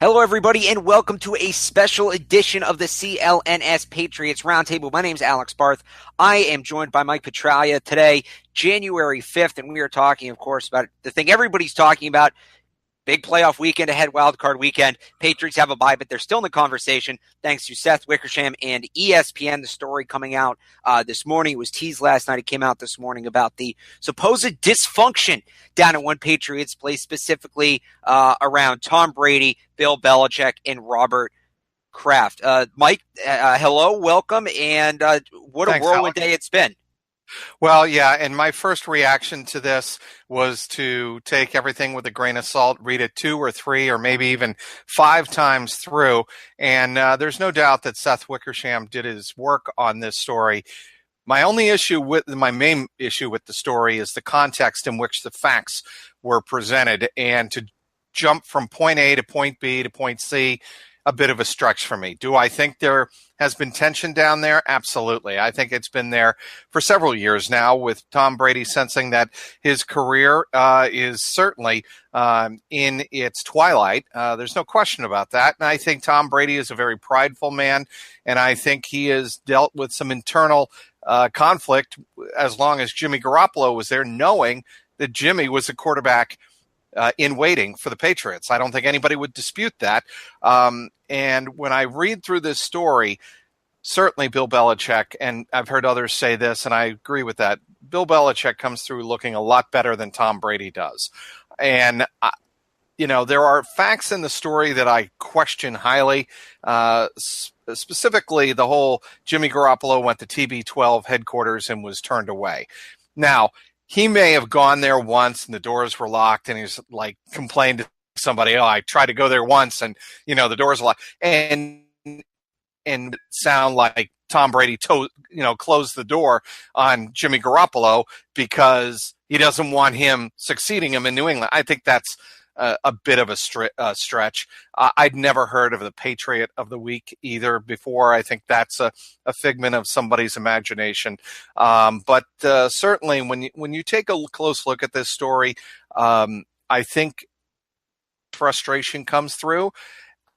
Hello, everybody, and welcome to a special edition of the CLNS Patriots Roundtable. My name is Alex Barth. I am joined by Mike Petraglia today, January 5th, and we are talking, of course, about the thing everybody's talking about. Big playoff weekend ahead, wildcard weekend. Patriots have a bye, but they're still in the conversation thanks to Seth Wickersham and ESPN. The story coming out this morning, it was teased last night. It came out this morning about the supposed dysfunction down at one Patriots place, specifically around Tom Brady, Bill Belichick, and Robert Kraft. Mike, hello, welcome, and what a whirlwind day it's been. Well, yeah, and my first reaction to this was to take everything with a grain of salt, read it 2 or 3 or maybe even 5 times through, and there's no doubt that Seth Wickersham did his work on this story. My main issue with the story is the context in which the facts were presented, and to jump from point A to point B to point C, a bit of a stretch for me. Do I think there has been tension down there? Absolutely. I think it's been there for several years now, with Tom Brady sensing that his career is certainly in its twilight. There's no question about that. And I think Tom Brady is a very prideful man, and I think he has dealt with some internal conflict as long as Jimmy Garoppolo was there, knowing that Jimmy was a quarterback in waiting for the Patriots. I don't think anybody would dispute that. And when I read through this story, certainly Bill Belichick, and I've heard others say this, and I agree with that, Bill Belichick comes through looking a lot better than Tom Brady does. And, there are facts in the story that I question highly, specifically the whole Jimmy Garoppolo went to TB12 headquarters and was turned away. Now, he may have gone there once and the doors were locked, and he's like complained to somebody, "Oh, I tried to go there once and, the doors were locked," and sound like Tom Brady closed the door on Jimmy Garoppolo because he doesn't want him succeeding him in New England. I think that's a bit of a stretch. I'd never heard of the Patriot of the Week either before. I think that's a figment of somebody's imagination. But certainly when you take a close look at this story, I think frustration comes through.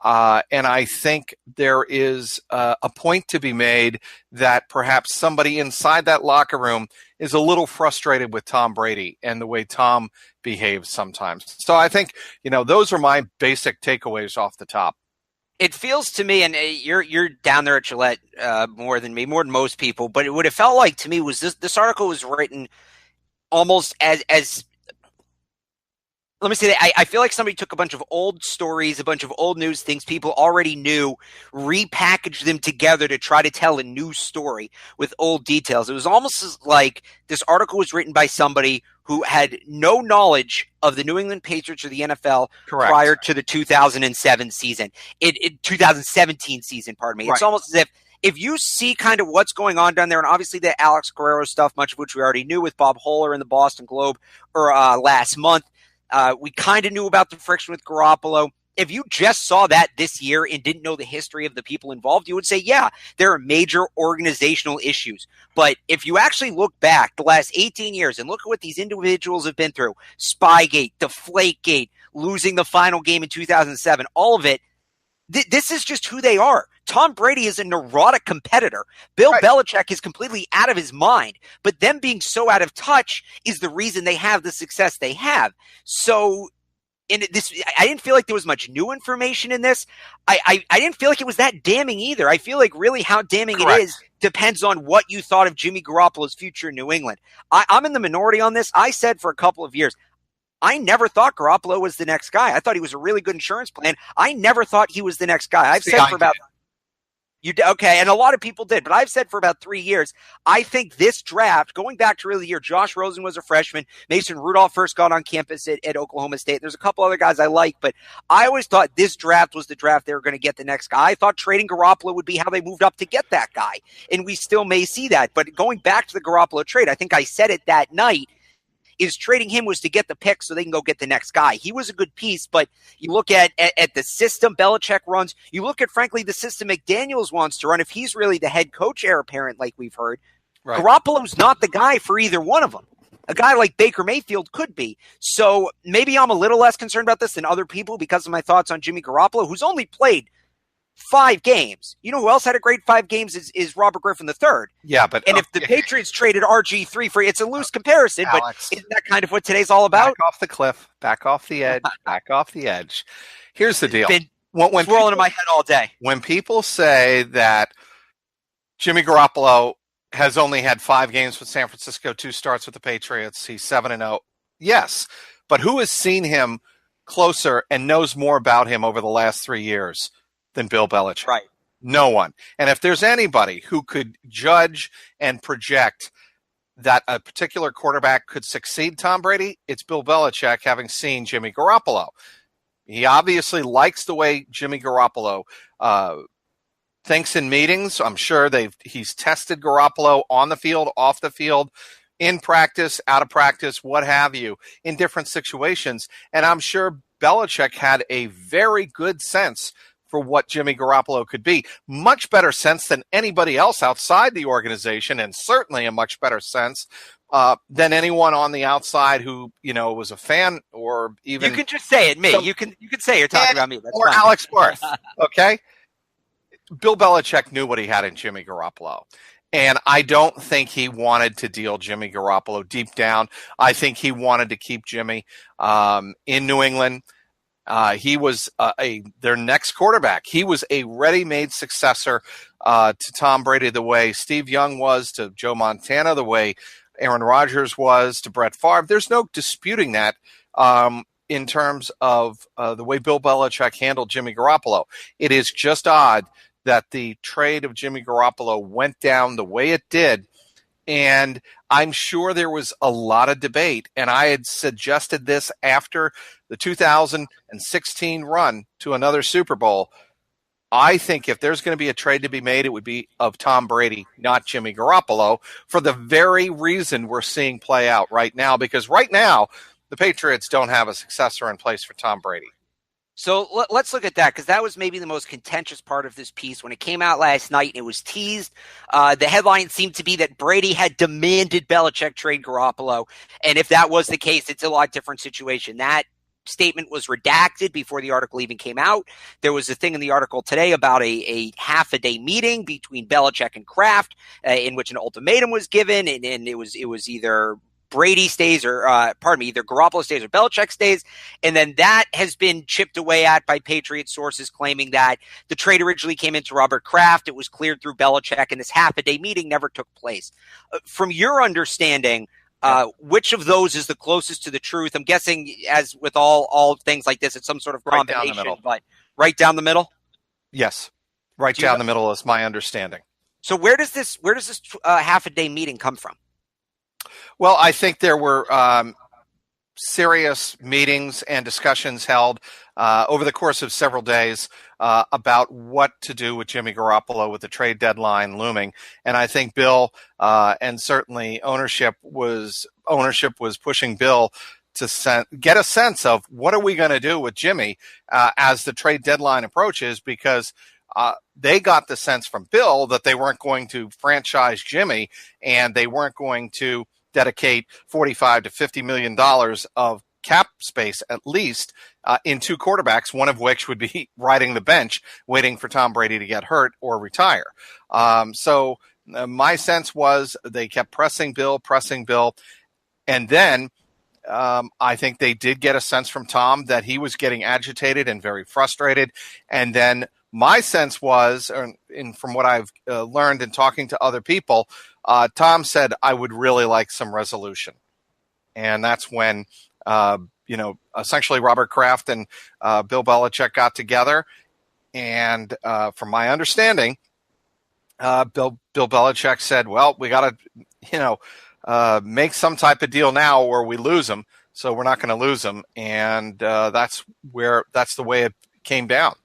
And I think there is a point to be made that perhaps somebody inside that locker room is a little frustrated with Tom Brady and the way Tom behaves sometimes. So I think, those are my basic takeaways off the top. It feels to me, and you're down there at Gillette more than me, more than most people, but what it felt like to me was this article was written almost as let me say that I feel like somebody took a bunch of old stories, a bunch of old news things people already knew, repackaged them together to try to tell a new story with old details. It was almost like this article was written by somebody who had no knowledge of the New England Patriots or the NFL Correct. Prior to the 2007 season, 2017 season, pardon me. Right. It's almost as if you see kind of what's going on down there, and obviously the Alex Guerrero stuff, much of which we already knew with Bob Holler in the Boston Globe or last month. We kind of knew about the friction with Garoppolo. If you just saw that this year and didn't know the history of the people involved, you would say, yeah, there are major organizational issues. But if you actually look back the last 18 years and look at what these individuals have been through, Spygate, deflategate, losing the final game in 2007, all of it, this is just who they are. Tom Brady is a neurotic competitor. Bill Belichick is completely out of his mind. But them being so out of touch is the reason they have the success they have. So in this, I didn't feel like there was much new information in this. I didn't feel like it was that damning either. I feel like really how damning Correct. It is depends on what you thought of Jimmy Garoppolo's future in New England. I'm in the minority on this. I said for a couple of years, I never thought Garoppolo was the next guy. I thought he was a really good insurance plan. I never thought he was the next guy. I've said for about okay, and a lot of people did, but I've said for about 3 years, I think this draft, going back to really the year Josh Rosen was a freshman, Mason Rudolph first got on campus at Oklahoma State. There's a couple other guys I like, but I always thought this draft was the draft they were going to get the next guy. I thought trading Garoppolo would be how they moved up to get that guy, and we still may see that. But going back to the Garoppolo trade, I think I said it that night, is trading him was to get the pick so they can go get the next guy. He was a good piece, but you look at the system Belichick runs, you look at, frankly, the system McDaniels wants to run, if he's really the head coach heir apparent like we've heard, right. Garoppolo's not the guy for either one of them. a guy like Baker Mayfield could be. So maybe I'm a little less concerned about this than other people because of my thoughts on Jimmy Garoppolo, who's only played 5 games. You know who else had a great 5 games is Robert Griffin III. Yeah, but if the Patriots traded RG3 for, it's a loose comparison, Alex, but isn't that kind of what today's all about? Back off the cliff, back off the edge, back off the edge. Here's the deal. When swirling in my head all day. When people say that Jimmy Garoppolo has only had 5 games with San Francisco, 2 starts with the Patriots, he's 7-0. Yes, but who has seen him closer and knows more about him over the last 3 years than Bill Belichick? Right. No one. And if there's anybody who could judge and project that a particular quarterback could succeed Tom Brady, it's Bill Belichick, having seen Jimmy Garoppolo. He obviously likes the way Jimmy Garoppolo thinks in meetings. I'm sure he's tested Garoppolo on the field, off the field, in practice, out of practice, what have you, in different situations. And I'm sure Belichick had a very good sense for what Jimmy Garoppolo could be. Much better sense than anybody else outside the organization, and certainly a much better sense than anyone on the outside who, was a fan or even... You can just say it, me. You can say you're talking about me. That's or fine. Alex Barth, okay? Bill Belichick knew what he had in Jimmy Garoppolo. And I don't think he wanted to deal Jimmy Garoppolo deep down. I think he wanted to keep Jimmy in New England. He was their next quarterback. He was a ready-made successor to Tom Brady the way Steve Young was to Joe Montana, the way Aaron Rodgers was to Brett Favre. There's no disputing that in terms of the way Bill Belichick handled Jimmy Garoppolo. It is just odd that the trade of Jimmy Garoppolo went down the way it did. And I'm sure there was a lot of debate, and I had suggested this after the 2016 run to another Super Bowl. I think if there's going to be a trade to be made, it would be of Tom Brady, not Jimmy Garoppolo, for the very reason we're seeing play out right now, because right now the Patriots don't have a successor in place for Tom Brady. So let's look at that, because that was maybe the most contentious part of this piece. When it came out last night and it was teased, the headline seemed to be that Brady had demanded Belichick trade Garoppolo. And if that was the case, it's a lot different situation. That statement was redacted before the article even came out. There was a thing in the article today about a half-a-day meeting between Belichick and Kraft in which an ultimatum was given, and it was either Brady stays or, either Garoppolo stays or Belichick stays. And then that has been chipped away at by Patriot sources claiming that the trade originally came into Robert Kraft. It was cleared through Belichick, and this half-a-day meeting never took place. From your understanding, which of those is the closest to the truth? I'm guessing, as with all things like this, it's some sort of combination. Right down the middle. But right down the middle? Yes. Right down the middle is my understanding. So where does this half-a-day meeting come from? Well, I think there were serious meetings and discussions held over the course of several days about what to do with Jimmy Garoppolo with the trade deadline looming. And I think Bill and certainly ownership was pushing Bill to get a sense of what are we going to do with Jimmy as the trade deadline approaches, because they got the sense from Bill that they weren't going to franchise Jimmy and they weren't going to dedicate $45 to $50 million of cap space, at least, in 2 quarterbacks, one of which would be riding the bench, waiting for Tom Brady to get hurt or retire. So my sense was they kept pressing Bill, and then I think they did get a sense from Tom that he was getting agitated and very frustrated. And then my sense was, and from what I've learned in talking to other people, Tom said, I would really like some resolution. And that's when, essentially Robert Kraft and Bill Belichick got together. And from my understanding, Bill Belichick said, well, we got to, make some type of deal now or we lose him. So we're not going to lose him. And that's the way it came down.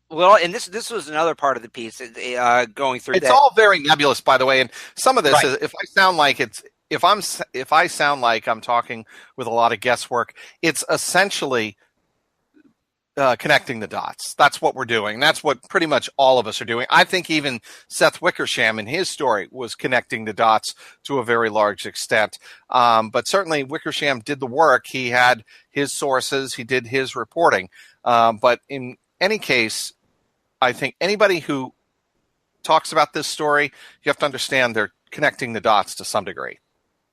Well, and this was another part of the piece going through. It's all very nebulous, by the way, and some of this, right, if I sound like I'm talking with a lot of guesswork, it's essentially connecting the dots. That's what we're doing. That's what pretty much all of us are doing. I think even Seth Wickersham in his story was connecting the dots to a very large extent. But certainly Wickersham did the work. He had his sources. He did his reporting. But in any case, I think anybody who talks about this story, you have to understand they're connecting the dots to some degree.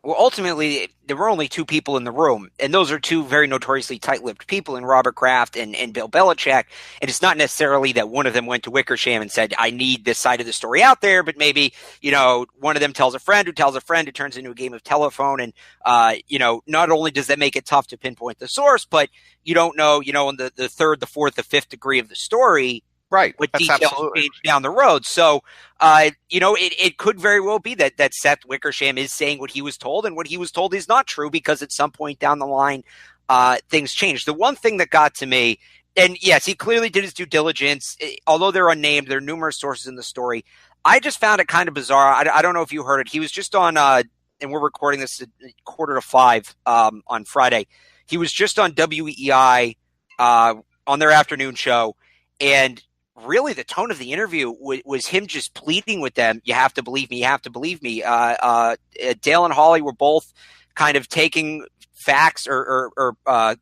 Well, ultimately, there were only two people in the room, and those are two very notoriously tight-lipped people in Robert Kraft and Bill Belichick. And it's not necessarily that one of them went to Wickersham and said, I need this side of the story out there, but maybe, one of them tells a friend who tells a friend, it turns into a game of telephone. And, not only does that make it tough to pinpoint the source, but you don't know, in the third, the fourth, the fifth degree of the story, right, what details change down the road. So, it could very well be that Seth Wickersham is saying what he was told, and what he was told is not true, because at some point down the line, things change. The one thing that got to me, and yes, he clearly did his due diligence, although they're unnamed, there are numerous sources in the story. I just found it kind of bizarre. I don't know if you heard it. He was just on, and we're recording this at 4:45 on Friday. He was just on WEI on their afternoon show, and really the tone of the interview was him just pleading with them. You have to believe me. You have to believe me. Dale and Holly were both kind of taking facts or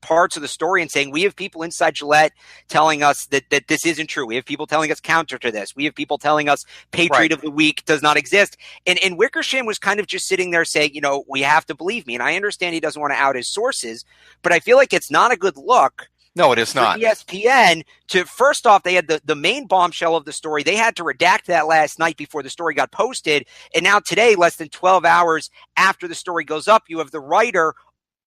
parts of the story and saying, we have people inside Gillette telling us that this isn't true. We have people telling us counter to this. We have people telling us Patriot of the Week does not exist. And Wickersham was kind of just sitting there saying, we have to believe me. And I understand he doesn't want to out his sources, but I feel like it's not a good look. No, it is not. ESPN first off, they had the main bombshell of the story. They had to redact that last night before the story got posted. And now today, less than 12 hours after the story goes up, you have the writer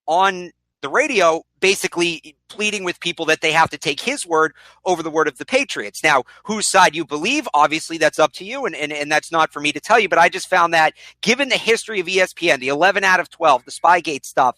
on the radio basically pleading with people that they have to take his word over the word of the Patriots. Now, whose side you believe, obviously that's up to you, and that's not for me to tell you. But I just found that given the history of ESPN, the 11 out of 12, the Spygate stuff,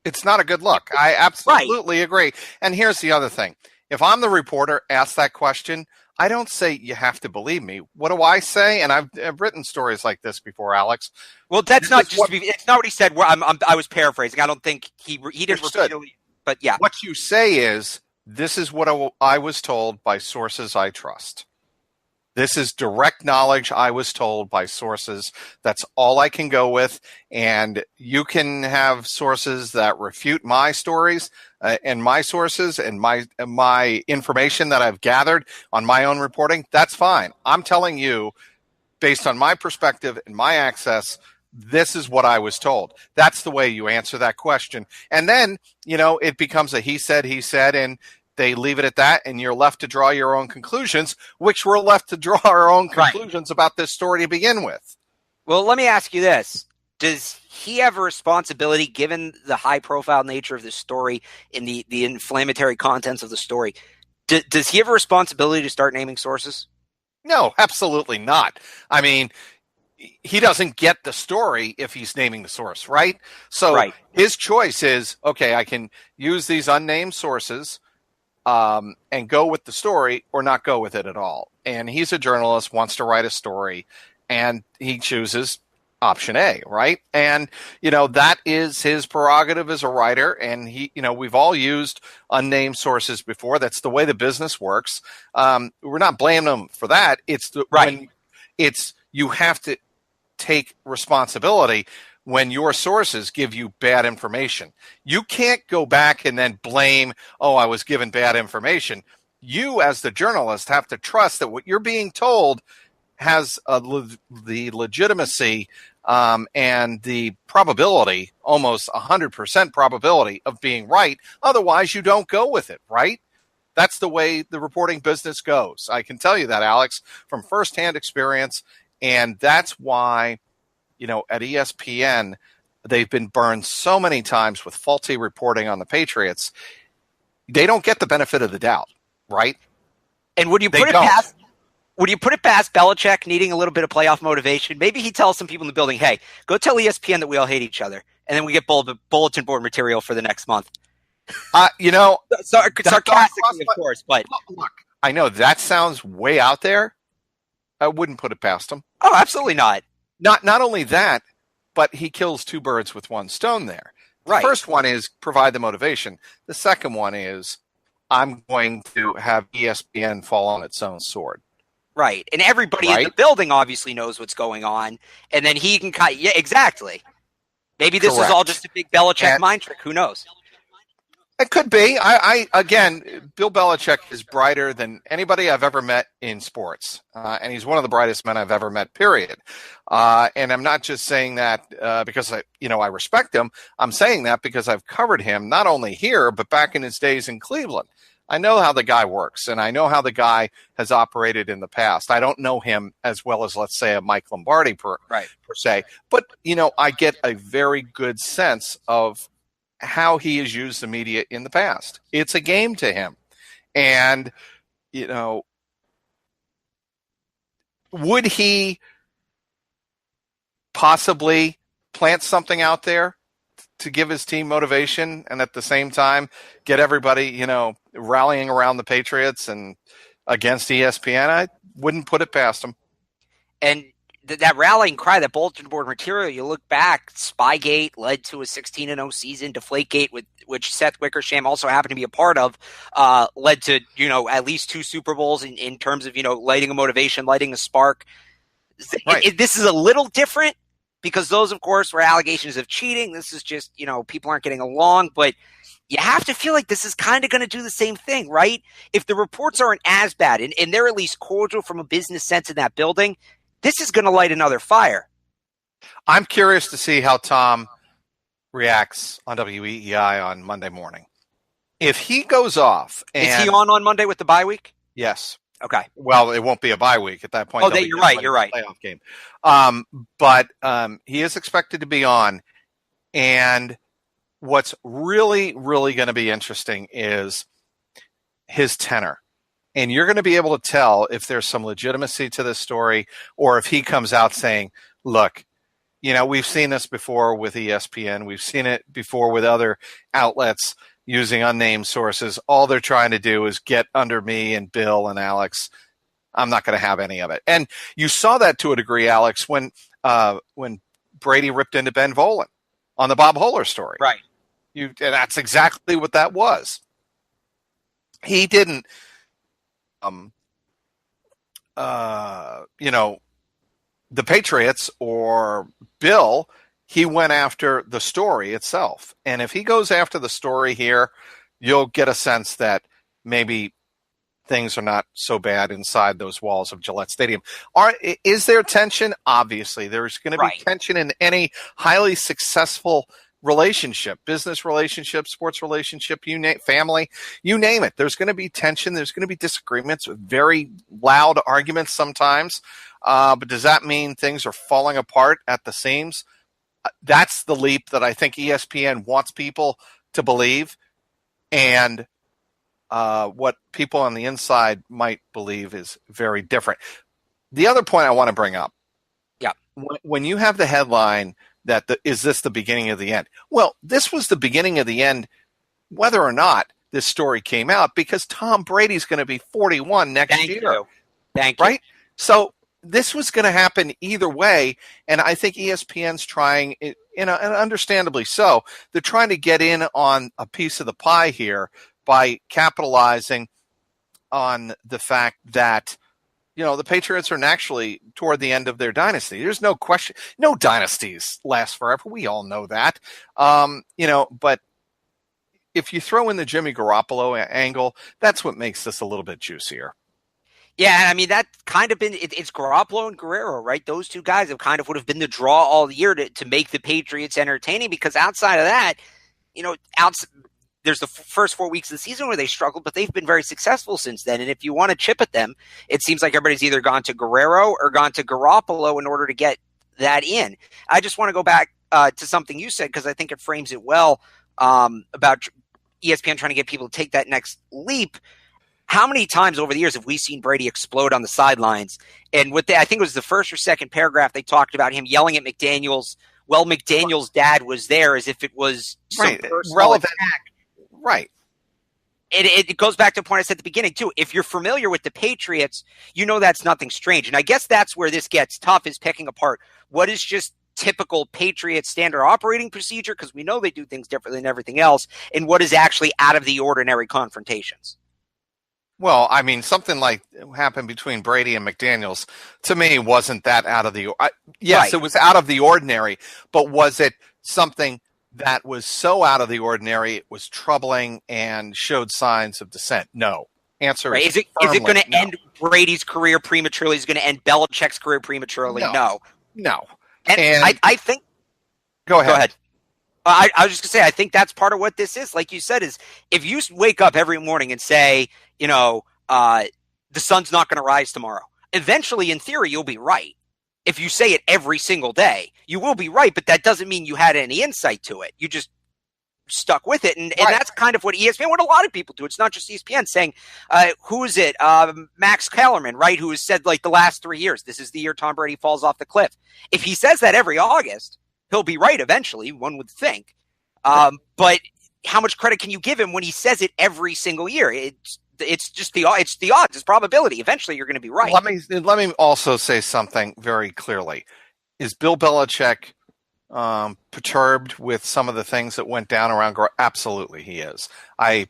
it's not a good look. I absolutely agree. And here's the other thing. If I'm the reporter asked that question, I don't say you have to believe me. What do I say? And I've written stories like this before, Alex. Well, that's not just it's not what he said. I was paraphrasing. I don't think he didn't repeatedly, but yeah. What you say is, this is what I was told by sources I trust. This is direct knowledge I was told by sources. That's all I can go with. And you can have sources that refute my stories and my sources and my information that I've gathered on my own reporting. That's fine. I'm telling you, based on my perspective and my access, this is what I was told. That's the way you answer that question. And then, it becomes a he said, and they leave it at that, and you're left to draw your own conclusions, which we're left to draw our own conclusions about this story to begin with. Well, let me ask you this. Does he have a responsibility, given the high-profile nature of this story and the inflammatory contents of the story, does he have a responsibility to start naming sources? No, absolutely not. I mean, he doesn't get the story if he's naming the source, right? So his choice is, okay, I can use these unnamed sources and go with the story or not go with it at all. And he's a journalist, wants to write a story, and he chooses option A, right? And, that is his prerogative as a writer. And we've all used unnamed sources before. That's the way the business works. We're not blaming them for that. You have to take responsibility when your sources give you bad information. You can't go back and then blame, I was given bad information. You, as the journalist, have to trust that what you're being told has the legitimacy and the probability, almost 100% probability of being right. Otherwise, you don't go with it, right? That's the way the reporting business goes. I can tell you that, Alex, from firsthand experience. And that's why, at ESPN, they've been burned so many times with faulty reporting on the Patriots. They don't get the benefit of the doubt, right? And would you put it past Belichick needing a little bit of playoff motivation? Maybe he tells some people in the building, hey, go tell ESPN that we all hate each other. And then we get bulletin board material for the next month. Sarcastically, of course. But look, I know that sounds way out there. I wouldn't put it past him. Oh, absolutely not. Not only that, but he kills two birds with one stone there. The first one is provide the motivation. The second one is I'm going to have ESPN fall on its own sword. Right. And everybody in the building obviously knows what's going on. And then he can cut. Yeah, exactly. Maybe this is all just a big Belichick mind trick. Who knows? It could be. Again, Bill Belichick is brighter than anybody I've ever met in sports. And he's one of the brightest men I've ever met, period. And I'm not just saying that because I respect him. I'm saying that because I've covered him not only here, but back in his days in Cleveland. I know how the guy works, and I know how the guy has operated in the past. I don't know him as well as, let's say, a Mike Lombardi per se. But, I get a very good sense of how he has used the media in the past. It's a game to him. And, would he possibly plant something out there to give his team motivation and at the same time get everybody, rallying around the Patriots and against ESPN? I wouldn't put it past him. And that rallying cry, that bulletin board material, you look back, Spygate led to a 16-0 season. Deflategate, which Seth Wickersham also happened to be a part of, led to, at least 2 Super Bowls in terms of, lighting a motivation, lighting a spark. Right. This is a little different because those, of course, were allegations of cheating. This is just, people aren't getting along. But you have to feel like this is kind of going to do the same thing, right? If the reports aren't as bad and they're at least cordial from a business sense in that building, this is going to light another fire. I'm curious to see how Tom reacts on WEEI on Monday morning. If he goes off. Is he on Monday with the bye week? Yes. Okay. Well, it won't be a bye week at that point. Oh, you're right. You're right. Playoff game. But he is expected to be on. And what's really, really going to be interesting is his tenor. And you're going to be able to tell if there's some legitimacy to this story or if he comes out saying, look, we've seen this before with ESPN. We've seen it before with other outlets using unnamed sources. All they're trying to do is get under me and Bill and Alex. I'm not going to have any of it. And you saw that to a degree, Alex, when Brady ripped into Ben Volen on the Bob Holler story. Right. And that's exactly what that was. He didn't, the Patriots or Bill, he went after the story itself. And if he goes after the story here, you'll get a sense that maybe things are not so bad inside those walls of Gillette Stadium. Is there tension? Obviously, there's going to be tension in any highly successful relationship, business relationship, sports relationship, family, you name it. There's going to be tension. There's going to be disagreements, very loud arguments sometimes. But does that mean things are falling apart at the seams? That's the leap that I think ESPN wants people to believe. And what people on the inside might believe is very different. The other point I want to bring up. Yeah. When you have the headline that is this the beginning of the end? Well, this was the beginning of the end, whether or not this story came out, because Tom Brady's going to be 41 next year. Thank you. Right? So this was going to happen either way, and I think ESPN's trying, and understandably so, they're trying to get in on a piece of the pie here by capitalizing on the fact that the Patriots are naturally toward the end of their dynasty. There's no question. No dynasties last forever. We all know that. But if you throw in the Jimmy Garoppolo angle, that's what makes this a little bit juicier. Yeah, I mean, that's kind of been it's Garoppolo and Guerrero, right? Those two guys have kind of would have been the draw all year to make the Patriots entertaining, because outside of that, there's the first 4 weeks of the season where they struggled, but they've been very successful since then. And if you want to chip at them, it seems like everybody's either gone to Guerrero or gone to Garoppolo in order to get that in. I just want to go back to something you said, because I think it frames it well, about ESPN trying to get people to take that next leap. How many times over the years have we seen Brady explode on the sidelines? And I think it was the first or second paragraph, they talked about him yelling at McDaniels. Well, McDaniels' dad was there, as if it was some relevant attack. Right. It goes back to the point I said at the beginning, too. If you're familiar with the Patriots, that's nothing strange. And I guess that's where this gets tough, is picking apart what is just typical Patriots standard operating procedure, because we know they do things differently than everything else, and what is actually out of the ordinary confrontations. Well, I mean, something like happened between Brady and McDaniels to me wasn't that out of the. Yes, Right. it was out of the ordinary, but was it something that was so out of the ordinary it was troubling and showed signs of dissent? No. Answer Right. is Is it going to no. end Brady's career prematurely? Is it going to end Belichick's career prematurely? No. No. And I think. Go ahead. Go ahead. I was just going to say, I think that's part of what this is. Like you said, is if you wake up every morning and say, the sun's not going to rise tomorrow, eventually, in theory, you'll be right. If you say it every single day, you will be right, but that doesn't mean you had any insight to it. You just stuck with it. And that's kind of what ESPN, what a lot of people do. It's not just ESPN saying, who is it? Max Kellerman, right? Who has said like the last 3 years, this is the year Tom Brady falls off the cliff. If he says that every August, he'll be right eventually, one would think. But how much credit can you give him when he says it every single year? It's just the odds. It's probability. Eventually, you're going to be right. Let me also say something very clearly. Is Bill Belichick perturbed with some of the things that went down around? Absolutely, he is. I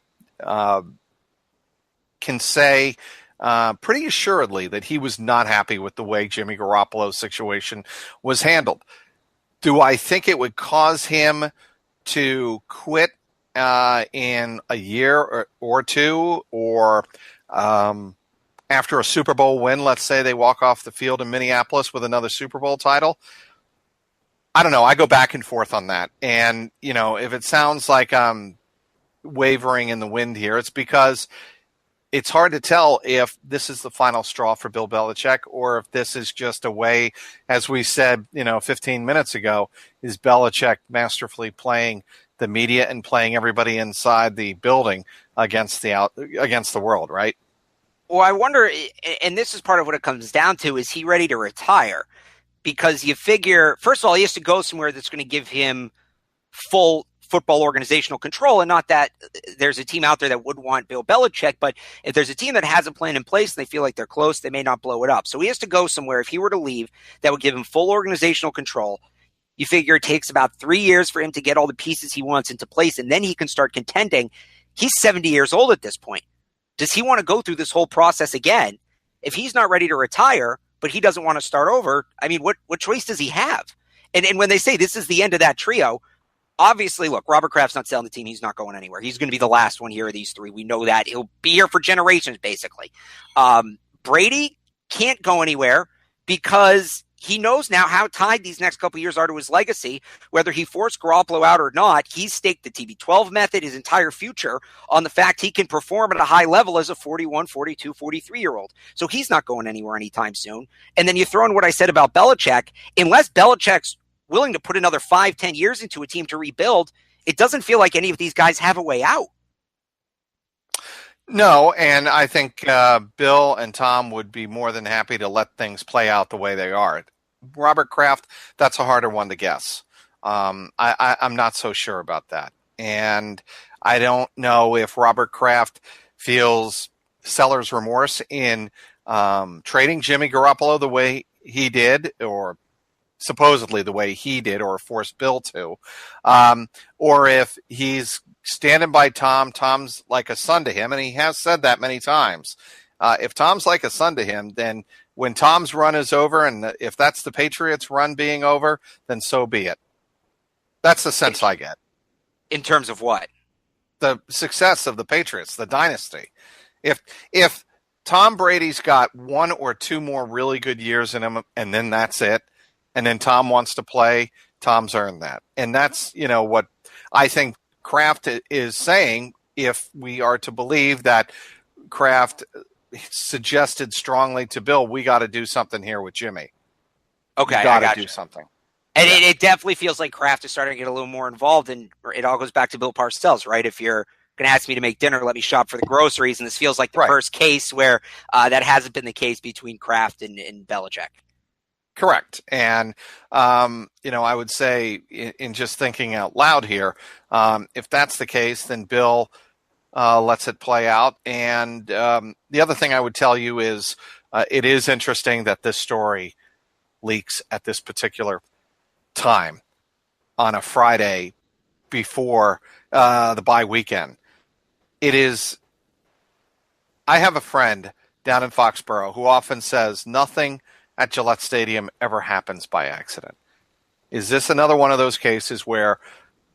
can say pretty assuredly that he was not happy with the way Jimmy Garoppolo's situation was handled. Do I think it would cause him to quit in a year or two, or after a Super Bowl win? Let's say they walk off the field in Minneapolis with another Super Bowl title. I don't know. I go back and forth on that. And, if it sounds like I'm wavering in the wind here, it's because it's hard to tell if this is the final straw for Bill Belichick or if this is just a way, as we said, 15 minutes ago, is Belichick masterfully playing the media and playing everybody inside the building against the world, right? Well, I wonder, and this is part of what it comes down to, is he ready to retire? Because you figure, first of all, he has to go somewhere that's going to give him full football organizational control, and not that there's a team out there that would want Bill Belichick, but if there's a team that has a plan in place and they feel like they're close, they may not blow it up. So he has to go somewhere, if he were to leave, that would give him full organizational control. You figure it takes about 3 years for him to get all the pieces he wants into place, and then he can start contending. He's 70 years old at this point. Does he want to go through this whole process again? If he's not ready to retire, but he doesn't want to start over, I mean, what choice does he have? And when they say this is the end of that trio, obviously, look, Robert Kraft's not selling the team. He's not going anywhere. He's going to be the last one here of these three. We know that. He'll be here for generations, basically. Brady can't go anywhere because he knows now how tied these next couple of years are to his legacy. Whether he forced Garoppolo out or not, he's staked the TB12 method, his entire future, on the fact he can perform at a high level as a 41, 42, 43-year-old. So he's not going anywhere anytime soon. And then you throw in what I said about Belichick. Unless Belichick's willing to put another 5-10 years into a team to rebuild, it doesn't feel like any of these guys have a way out. No, and I think Bill and Tom would be more than happy to let things play out the way they are. Robert Kraft, that's a harder one to guess. I'm not so sure about that. And I don't know if Robert Kraft feels seller's remorse in trading Jimmy Garoppolo the way he did, or supposedly the way he did, or forced Bill to, or if he's standing by Tom. Tom's like a son to him, and he has said that many times. If Tom's like a son to him, then when Tom's run is over, and if that's the Patriots' run being over, then so be it. That's the sense I get. In terms of what? The success of the Patriots, the dynasty. If Tom Brady's got one or two more really good years in him, and then that's it, and then Tom wants to play, Tom's earned that. And that's, what I think Kraft is saying, if we are to believe that Kraft suggested strongly to Bill, we got to do something here with Jimmy. Okay, got to do something. And it definitely feels like Kraft is starting to get a little more involved, and it all goes back to Bill Parcells, right? If you're going to ask me to make dinner, let me shop for the groceries, and this feels like the first case where that hasn't been the case between Kraft and Belichick. Correct. And, I would say in just thinking out loud here, if that's the case, then Bill lets it play out. And the other thing I would tell you is it is interesting that this story leaks at this particular time on a Friday before the bye weekend. It is I have a friend down in Foxboro who often says nothing at Gillette Stadium ever happens by accident. Is this another one of those cases where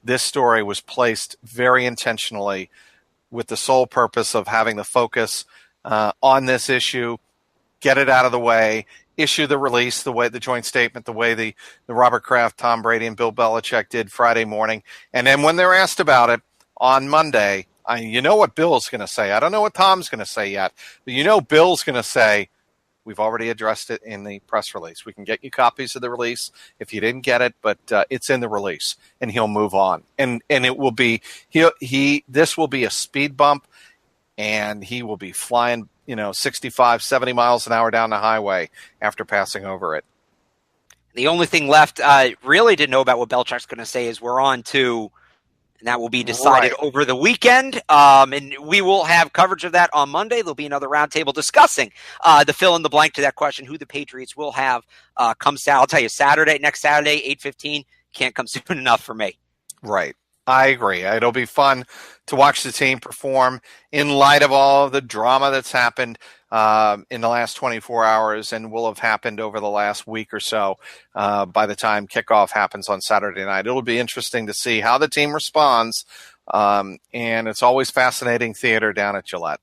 this story was placed very intentionally with the sole purpose of having the focus on this issue, get it out of the way, issue the release, the joint statement, the way the Robert Kraft, Tom Brady, and Bill Belichick did Friday morning. And then when they're asked about it on Monday, you know what Bill's going to say. I don't know what Tom's going to say yet, but Bill's going to say, we've already addressed it in the press release. We can get you copies of the release if you didn't get it, but it's in the release, and he'll move on. And it will be this will be a speed bump, and he will be flying 65, 70 miles an hour down the highway after passing over it. The only thing left, really to know about what Belichick's going to say is we're on to. And that will be decided over the weekend. And we will have coverage of that on Monday. There'll be another roundtable discussing the fill in the blank to that question, who the Patriots will have come Saturday. I'll tell you, next Saturday, 8:15, can't come soon enough for me. Right. I agree. It'll be fun to watch the team perform in light of all of the drama that's happened in the last 24 hours and will have happened over the last week or so by the time kickoff happens on Saturday night. It'll be interesting to see how the team responds, and it's always fascinating theater down at Gillette.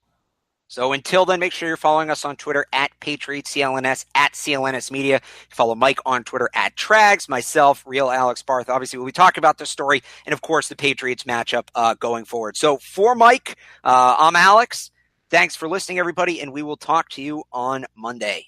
So until then, make sure you're following us on Twitter at PatriotCLNS, at CLNS Media. Follow Mike on Twitter at Trags, myself, Real Alex Barth. Obviously, we'll be talking about the story and, of course, the Patriots matchup going forward. So for Mike, I'm Alex. Thanks for listening, everybody, and we will talk to you on Monday.